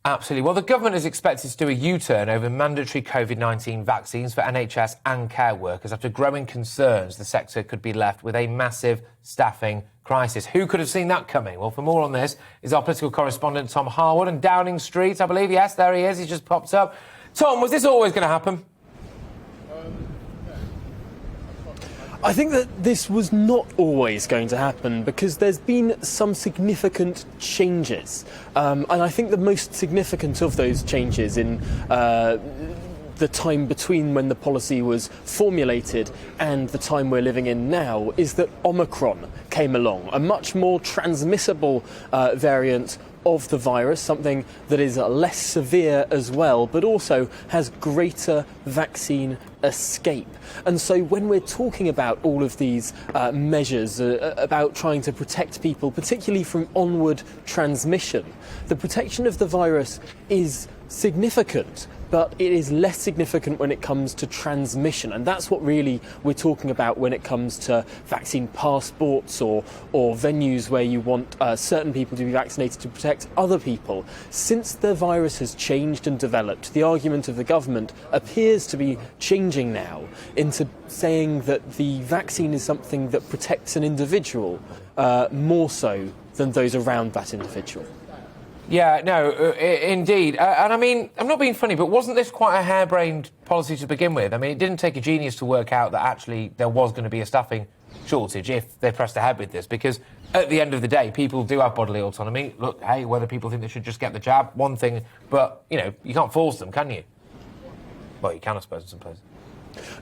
Absolutely. Well, the government is expected to do a U-turn over mandatory COVID-19 vaccines for NHS and care workers after growing concerns the sector could be left with a massive staffing crisis. Who could have seen that coming? Well, for more on this is our political correspondent Tom Harwood in Downing Street, I believe. Yes, there he is. He's just popped up. Tom, was this always going to happen? I think that this was not always going to happen because there's been some significant changes. And I think the most significant of those changes in the time between when the policy was formulated and the time we're living in now is that Omicron came along, a much more transmissible variant of the virus, something that is less severe as well, but also has greater vaccine escape. And so when we're talking about all of these measures about trying to protect people, particularly from onward transmission, the protection of the virus is significant, but it is less significant when it comes to transmission. And that's what really we're talking about when it comes to vaccine passports or venues where you want certain people to be vaccinated to protect other people. Since the virus has changed and developed, the argument of the government appears to be changing now into saying that the vaccine is something that protects an individual more so than those around that individual. Yeah, no, indeed. And I mean, I'm not being funny, but wasn't this quite a harebrained policy to begin with? I mean, it didn't take a genius to work out that actually there was going to be a staffing shortage if they pressed ahead with this, because at the end of the day, people do have bodily autonomy. Look, hey, whether people think they should just get the jab, one thing, but, you know, you can't force them, can you? Well, you can, I suppose, in some places.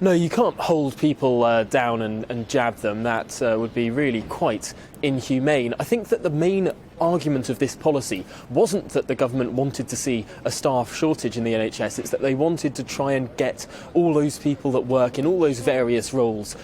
No, you can't hold people down and jab them. That would be really quite inhumane. I think that the main argument of this policy wasn't that the government wanted to see a staff shortage in the NHS, it's that they wanted to try and get all those people that work in all those various roles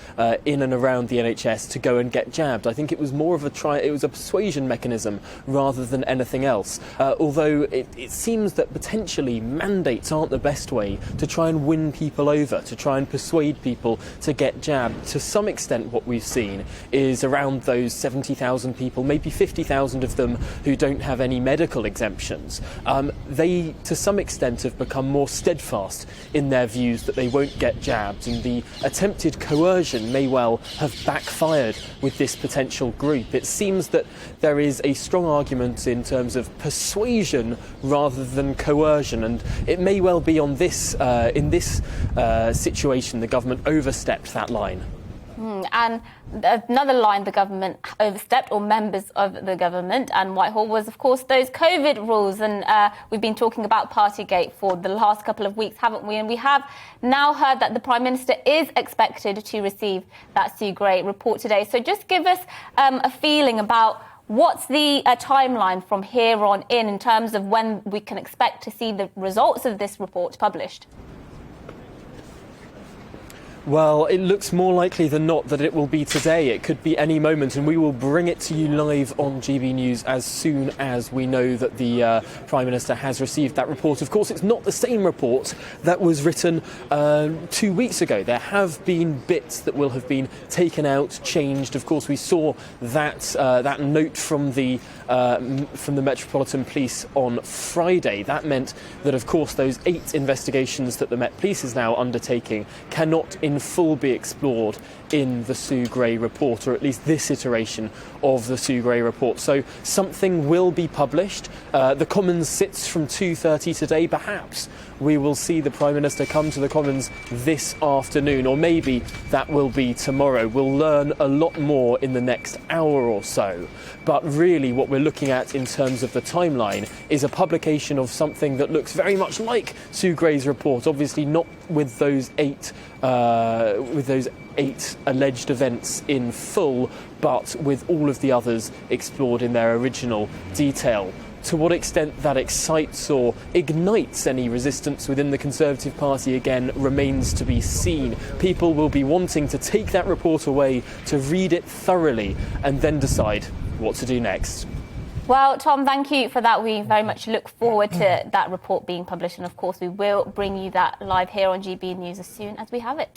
in and around the NHS to go and get jabbed. I think it was more of it was a persuasion mechanism rather than anything else. Although it seems that potentially mandates aren't the best way to try and win people over, to try and persuade people to get jabbed. To some extent, what we've seen is around those 70,000 people, maybe 50,000 of them who don't have any medical exemptions. They, to some extent, have become more steadfast in their views that they won't get jabbed, and the attempted coercion may well have backfired with this potential group. It seems that there is a strong argument in terms of persuasion rather than coercion, and it may well be on this in this situation the government overstepped that line. And another line the government overstepped, or members of the government and Whitehall, was, of course, those COVID rules. And we've been talking about Partygate for the last couple of weeks, haven't we? And we have now heard that the Prime Minister is expected to receive that Sue Gray report today. So just give us a feeling about what's the timeline from here on in terms of when we can expect to see the results of this report published. Well, it looks more likely than not that it will be today. It could be any moment, and we will bring it to you live on GB News as soon as we know that the Prime Minister has received that report. Of course, it's not the same report that was written 2 weeks ago. There have been bits that will have been taken out, changed. Of course, we saw that that note from the Metropolitan Police on Friday. That meant that, of course, those 8 investigations that the Met Police is now undertaking cannot in full be explored in the Sue Gray report, or at least this iteration of the Sue Gray report. So something will be published. The Commons sits from 2:30 today. Perhaps we will see the Prime Minister come to the Commons this afternoon, or maybe that will be tomorrow. We'll learn a lot more in the next hour or so. But really what we're looking at in terms of the timeline is a publication of something that looks very much like Sue Gray's report, obviously not with those eight alleged events in full, but with all of the others explored in their original detail. To what extent that excites or ignites any resistance within the Conservative Party, again, remains to be seen. People will be wanting to take that report away, to read it thoroughly, and then decide what to do next. Well, Tom, thank you for that. We very much look forward to that report being published, and of course we will bring you that live here on GB News as soon as we have it.